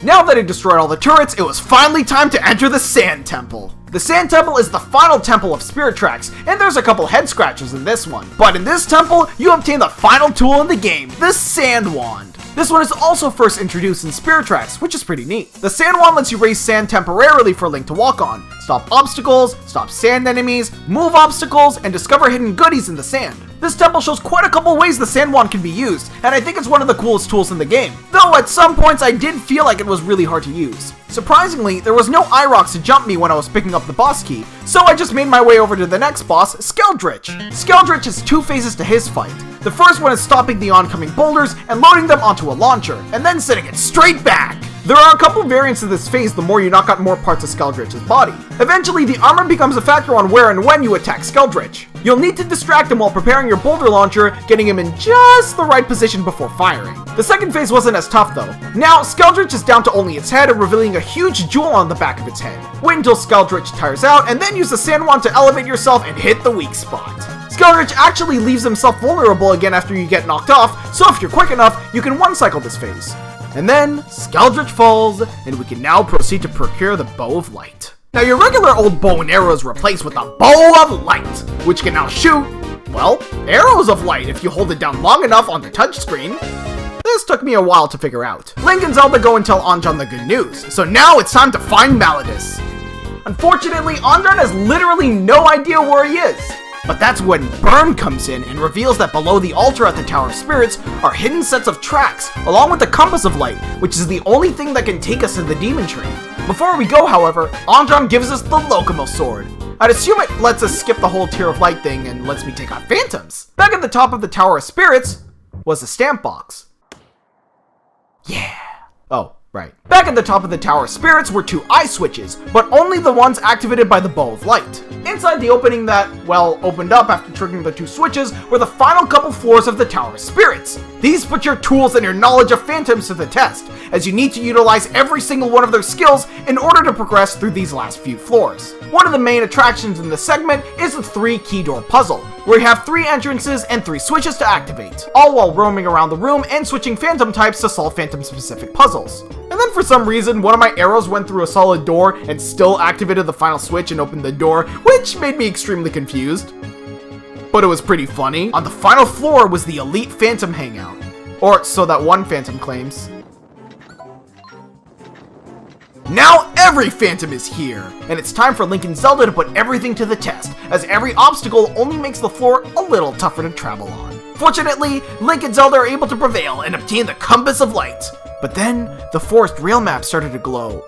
Now that I destroyed all the turrets, it was finally time to enter the Sand Temple. The Sand Temple is the final temple of Spirit Tracks, and there's a couple head scratches in this one. But in this temple, you obtain the final tool in the game, the Sand Wand. This one is also first introduced in Spirit Tracks, which is pretty neat. The Sand Wand lets you raise sand temporarily for Link to walk on, stop obstacles, stop sand enemies, move obstacles, and discover hidden goodies in the sand. This temple shows quite a couple ways the Sand Wand can be used, and I think it's one of the coolest tools in the game, though at some points I did feel like it was really hard to use. Surprisingly, there was no eye rocks to jump me when I was picking up the boss key, so I just made my way over to the next boss, Skildrich. Skildrich has 2 phases to his fight. The first one is stopping the oncoming boulders and loading them onto a launcher, and then sending it straight back. There are a couple variants of this phase the more you knock out more parts of Skildrich's body. Eventually, the armor becomes a factor on where and when you attack Skildrich. You'll need to distract him while preparing your boulder launcher, getting him in just the right position before firing. The second phase wasn't as tough though. Now, Skildrich is down to only its head and revealing a huge jewel on the back of its head. Wait until Skildrich tires out, and then use the Sand Wand to elevate yourself and hit the weak spot. Skildrich actually leaves himself vulnerable again after you get knocked off, so if you're quick enough, you can one-cycle this phase. And then, Skildrich falls, and we can now proceed to procure the Bow of Light. Now your regular old bow and arrow is replaced with a Bow of Light, which can now shoot, well, arrows of light if you hold it down long enough on the touchscreen. This took me a while to figure out. Link and Zelda go and tell Anjan the good news, so now it's time to find Maladus. Unfortunately, Anjan has literally no idea where he is. But that's when Burn comes in and reveals that below the altar at the Tower of Spirits are hidden sets of tracks, along with the Compass of Light, which is the only thing that can take us to the Demon Train. Before we go, however, Anjan gives us the Locomo Sword. I'd assume it lets us skip the whole Tear of Light thing and lets me take on Phantoms. Back at the top of the Tower of Spirits was the stamp box. Yeah. Oh. Right. Back at the top of the Tower of Spirits were 2 eye switches, but only the ones activated by the Bow of Light. Inside the opening that, well, opened up after triggering the 2 switches were the final couple floors of the Tower of Spirits. These put your tools and your knowledge of Phantoms to the test, as you need to utilize every single one of their skills in order to progress through these last few floors. One of the main attractions in this segment is the 3 key door puzzle, where you have 3 entrances and 3 switches to activate, all while roaming around the room and switching Phantom types to solve Phantom-specific puzzles. And then for some reason, one of my arrows went through a solid door and still activated the final switch and opened the door, which made me extremely confused. But it was pretty funny. On the final floor was the Elite Phantom Hangout. Or so that one Phantom claims. Now every Phantom is here, and it's time for Link and Zelda to put everything to the test, as every obstacle only makes the floor a little tougher to travel on. Fortunately, Link and Zelda are able to prevail and obtain the Compass of Light. But then, the forest rail map started to glow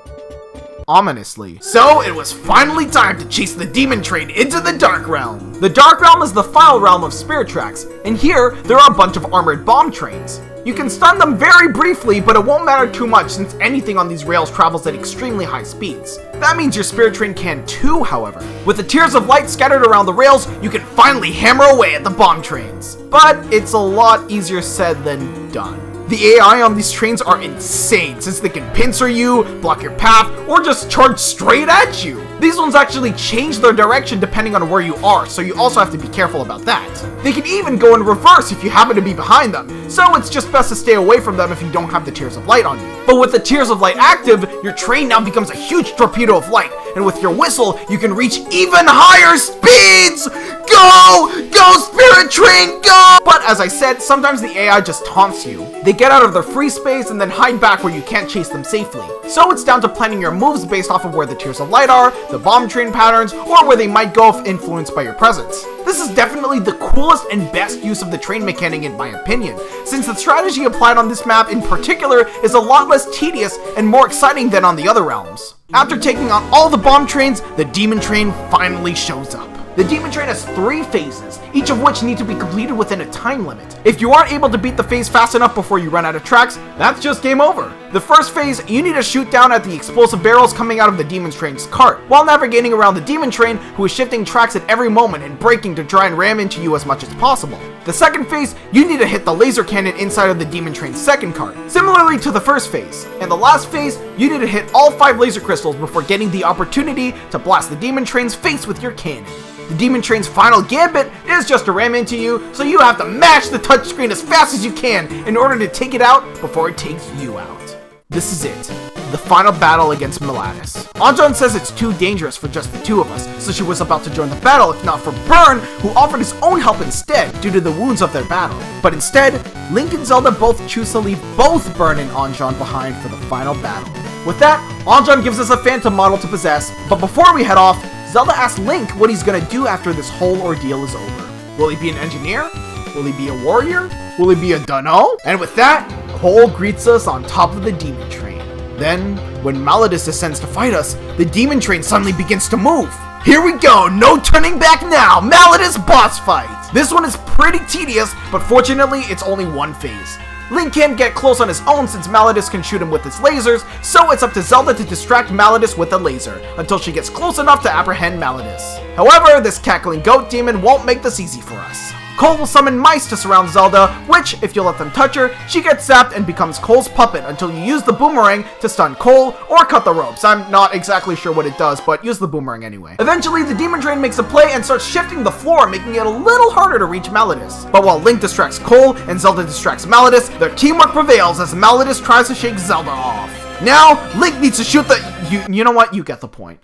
ominously. So it was finally time to chase the Demon Train into the Dark Realm. The Dark Realm is the final realm of Spirit Tracks, and here, there are a bunch of armored bomb trains. You can stun them very briefly, but it won't matter too much since anything on these rails travels at extremely high speeds. That means your Spirit Train can too, however. With the Tears of Light scattered around the rails, you can finally hammer away at the bomb trains. But it's a lot easier said than done. The AI on these trains are insane, since they can pincer you, block your path, or just charge straight at you. These ones actually change their direction depending on where you are, so you also have to be careful about that. They can even go in reverse if you happen to be behind them, so it's just best to stay away from them if you don't have the Tears of Light on you. But with the Tears of Light active, your train now becomes a huge torpedo of light, and with your whistle, you can reach even higher speeds! Go! Go, Spirit Train, go! But as I said, sometimes the AI just taunts you. They get out of their free space and then hide back where you can't chase them safely. So it's down to planning your moves based off of where the Tears of Light are, the bomb train patterns, or where they might go if influenced by your presence. This is definitely the coolest and best use of the train mechanic in my opinion, since the strategy applied on this map in particular is a lot less tedious and more exciting than on the other realms. After taking on all the bomb trains, the demon train finally shows up. The demon train has 3 phases, each of which need to be completed within a time limit. If you aren't able to beat the phase fast enough before you run out of tracks, that's just game over. The first phase, you need to shoot down at the explosive barrels coming out of the demon train's cart, while navigating around the demon train, who is shifting tracks at every moment and braking to try and ram into you as much as possible. The second phase, you need to hit the laser cannon inside of the demon train's second cart, similarly to the first phase. And the last phase, you need to hit all 5 laser crystals before getting the opportunity to blast the demon train's face with your cannon. The demon train's final gambit is just to ram into you, so you have to mash the touchscreen as fast as you can in order to take it out before it takes you out. This is it, the final battle against Malatus. Anjan says it's too dangerous for just the 2 of us, so she was about to join the battle if not for Burn, who offered his own help instead due to the wounds of their battle. But instead, Link and Zelda both choose to leave both Burn and Anjan behind for the final battle. With that, Anjan gives us a phantom model to possess, but before we head off, Zelda asks Link what he's gonna do after this whole ordeal is over. Will he be an engineer? Will he be a warrior? Will he be a dunno? And with that, Cole greets us on top of the demon train. Then, when Malatus descends to fight us, the demon train suddenly begins to move. Here we go, no turning back now, Malatus boss fight! This one is pretty tedious, but fortunately it's only 1 phase. Link can't get close on his own since Malatus can shoot him with his lasers, so it's up to Zelda to distract Malatus with a laser, until she gets close enough to apprehend Malatus. However, this cackling goat demon won't make this easy for us. Cole will summon mice to surround Zelda, which, if you let them touch her, she gets zapped and becomes Cole's puppet until you use the boomerang to stun Cole or cut the ropes. I'm not exactly sure what it does, but use the boomerang anyway. Eventually, the demon train makes a play and starts shifting the floor, making it a little harder to reach Malatus. But while Link distracts Cole and Zelda distracts Malatus, their teamwork prevails as Malatus tries to shake Zelda off. Now, Link needs to shoot the... You know what? You get the point.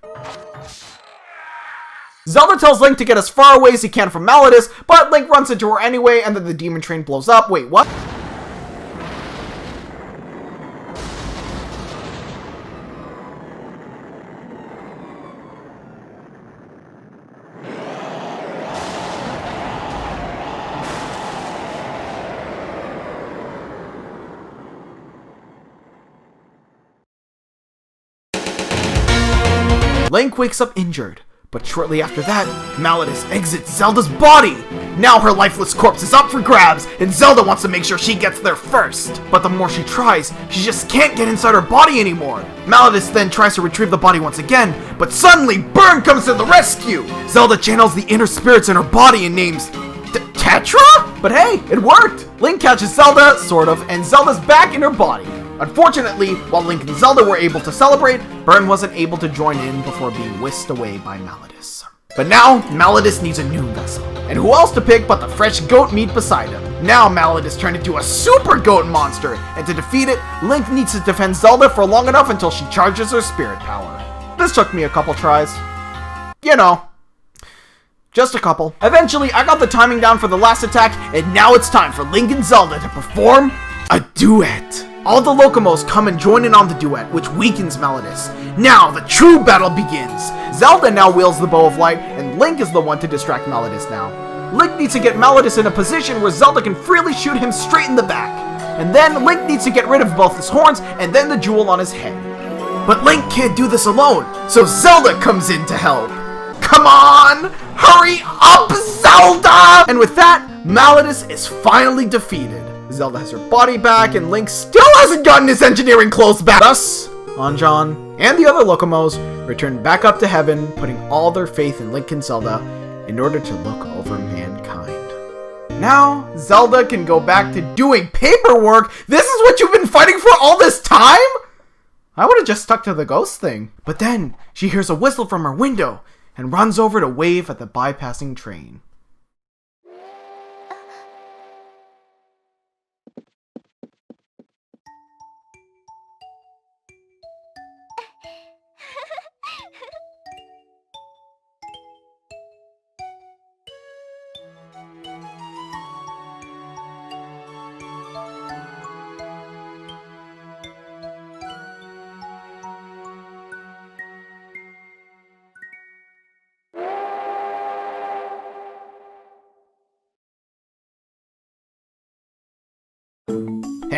Zelda tells Link to get as far away as he can from Malatus, but Link runs into her anyway, and then the demon train blows up. Wait, what? Link wakes up injured. But shortly after that, Malatus exits Zelda's body! Now her lifeless corpse is up for grabs, and Zelda wants to make sure she gets there first. But the more she tries, she just can't get inside her body anymore. Malatus then tries to retrieve the body once again, but suddenly Burn comes to the rescue! Zelda channels the inner spirits in her body and names Tetra? But hey, it worked! Link catches Zelda, sort of, and Zelda's back in her body. Unfortunately, while Link and Zelda were able to celebrate, Burn wasn't able to join in before being whisked away by Malatus. But now, Malatus needs a new vessel. And who else to pick but the fresh goat meat beside him? Now Malatus turned into a super goat monster, and to defeat it, Link needs to defend Zelda for long enough until she charges her spirit power. This took me a couple tries. You know. Just a couple. Eventually, I got the timing down for the last attack, and now it's time for Link and Zelda to perform a duet. All the Locomos come and join in on the duet, which weakens Malatus. Now, the true battle begins! Zelda now wields the Bow of Light, and Link is the one to distract Malatus now. Link needs to get Malatus in a position where Zelda can freely shoot him straight in the back. And then Link needs to get rid of both his horns, and then the jewel on his head. But Link can't do this alone, so Zelda comes in to help. Come on! Hurry up, Zelda! And with that, Malatus is finally defeated. Zelda has her body back, and Link still hasn't gotten his engineering clothes back. Thus, Anjan and the other Locomos return back up to heaven, putting all their faith in Link and Zelda in order to look over mankind. Now, Zelda can go back to doing paperwork. This is what you've been fighting for all this time? I would have just stuck to the ghost thing. But then, she hears a whistle from her window and runs over to wave at the bypassing train.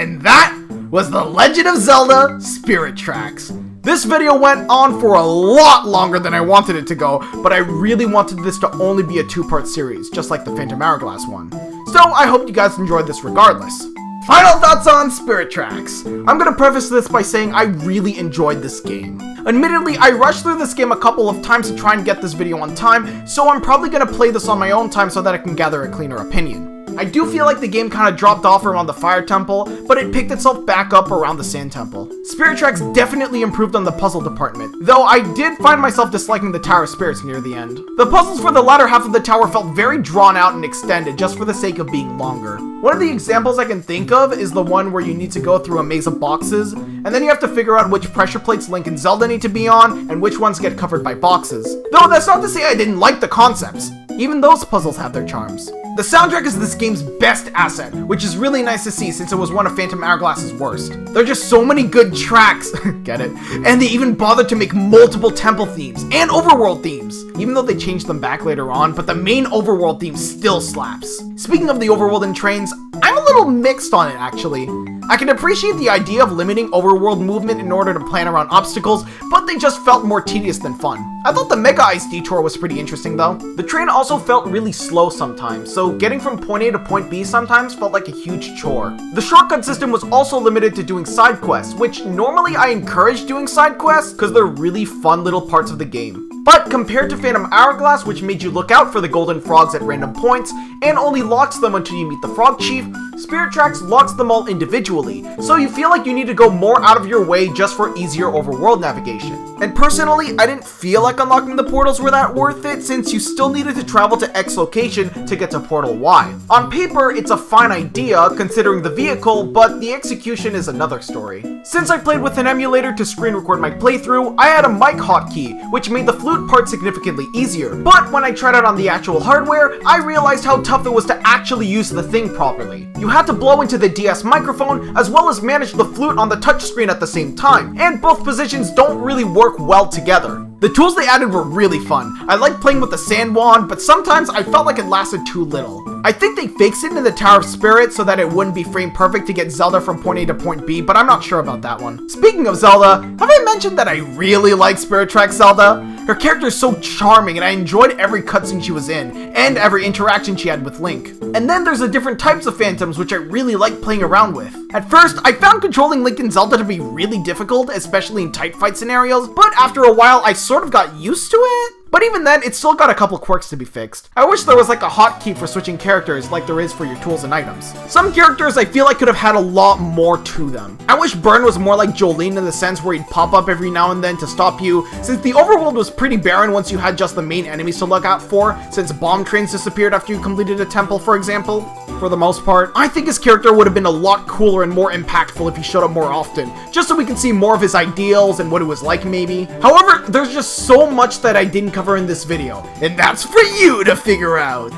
And that was The Legend of Zelda Spirit Tracks. This video went on for a lot longer than I wanted it to go, but I really wanted this to only be a two-part series, just like the Phantom Hourglass one. So I hope you guys enjoyed this regardless. Final thoughts on Spirit Tracks. I'm gonna preface this by saying I really enjoyed this game. Admittedly, I rushed through this game a couple of times to try and get this video on time, so I'm probably gonna play this on my own time so that I can gather a cleaner opinion. I do feel like the game kind of dropped off around the Fire Temple, but it picked itself back up around the Sand Temple. Spirit Tracks definitely improved on the puzzle department, though I did find myself disliking the Tower of Spirits near the end. The puzzles for the latter half of the tower felt very drawn out and extended just for the sake of being longer. One of the examples I can think of is the one where you need to go through a maze of boxes, and then you have to figure out which pressure plates Link and Zelda need to be on, and which ones get covered by boxes. Though that's not to say I didn't like the concepts. Even those puzzles have their charms. The soundtrack is this game's best asset, which is really nice to see since it was one of Phantom Hourglass's worst. There are just so many good tracks, get it? And they even bothered to make multiple temple themes and overworld themes, even though they changed them back later on, but the main overworld theme still slaps. Speaking of the overworld and trains, I'm a little mixed on it actually. I can appreciate the idea of limiting overworld movement in order to plan around obstacles, but they just felt more tedious than fun. I thought the Mega Ice detour was pretty interesting though. The train also felt really slow sometimes, so getting from point A to point B sometimes felt like a huge chore. The shortcut system was also limited to doing side quests, which normally I encourage doing side quests because they're really fun little parts of the game. But compared to Phantom Hourglass, which made you look out for the golden frogs at random points, and only locks them until you meet the Frog Chief, Spirit Tracks locks them all individually, so you feel like you need to go more out of your way just for easier overworld navigation. And personally, I didn't feel like unlocking the portals were that worth it, since you still needed to travel to X location to get to Portal Y. On paper, it's a fine idea, considering the vehicle, but the execution is another story. Since I played with an emulator to screen record my playthrough, I had a mic hotkey, which made the flute part significantly easier. But when I tried it on the actual hardware, I realized how tough it was to actually use the thing properly. You had to blow into the DS microphone, as well as manage the flute on the touchscreen at the same time, and both positions don't really work well together. The tools they added were really fun. I liked playing with the sand wand, but sometimes I felt like it lasted too little. I think they fixed it in the Tower of Spirits so that it wouldn't be frame perfect to get Zelda from point A to point B, but I'm not sure about that one. Speaking of Zelda, have I mentioned that I really like Spirit Tracks Zelda? Her character is so charming and I enjoyed every cutscene she was in, and every interaction she had with Link. And then there's the different types of phantoms which I really like playing around with. At first, I found controlling Link and Zelda to be really difficult, especially in tight fight scenarios, but after a while I sort of got used to it. But even then, it's still got a couple quirks to be fixed. I wish there was like a hotkey for switching characters like there is for your tools and items. Some characters I feel like could have had a lot more to them. I wish Burn was more like Jolene in the sense where he'd pop up every now and then to stop you, since the overworld was pretty barren once you had just the main enemies to look out for, since bomb trains disappeared after you completed a temple, for example. For the most part, I think his character would have been a lot cooler and more impactful if he showed up more often, just so we can see more of his ideals and what it was like maybe. However, there's just so much that I didn't cover in this video, and that's for you to figure out.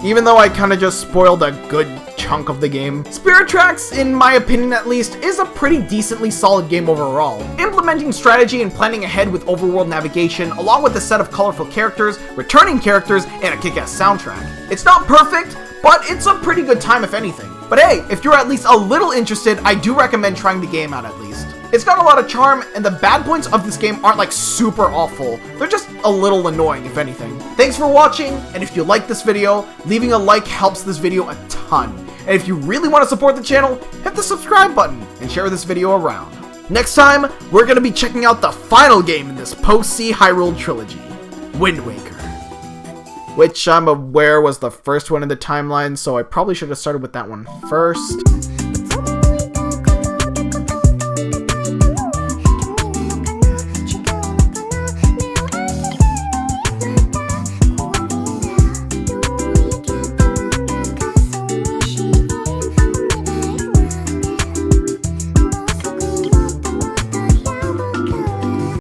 Even though I kinda just spoiled a good chunk of the game, Spirit Tracks, in my opinion at least, is a pretty decently solid game overall. Implementing strategy and planning ahead with overworld navigation, along with a set of colorful characters, returning characters, and a kick-ass soundtrack. It's not perfect, but it's a pretty good time if anything. But hey, if you're at least a little interested, I do recommend trying the game out at least. It's got a lot of charm, and the bad points of this game aren't like super awful. They're just a little annoying, if anything. Thanks for watching, and if you like this video, leaving a like helps this video a ton. And if you really want to support the channel, hit the subscribe button and share this video around. Next time, we're going to be checking out the final game in this post-Sea Hyrule trilogy, Wind Waker. Which I'm aware was the first one in the timeline, so I probably should have started with that one first.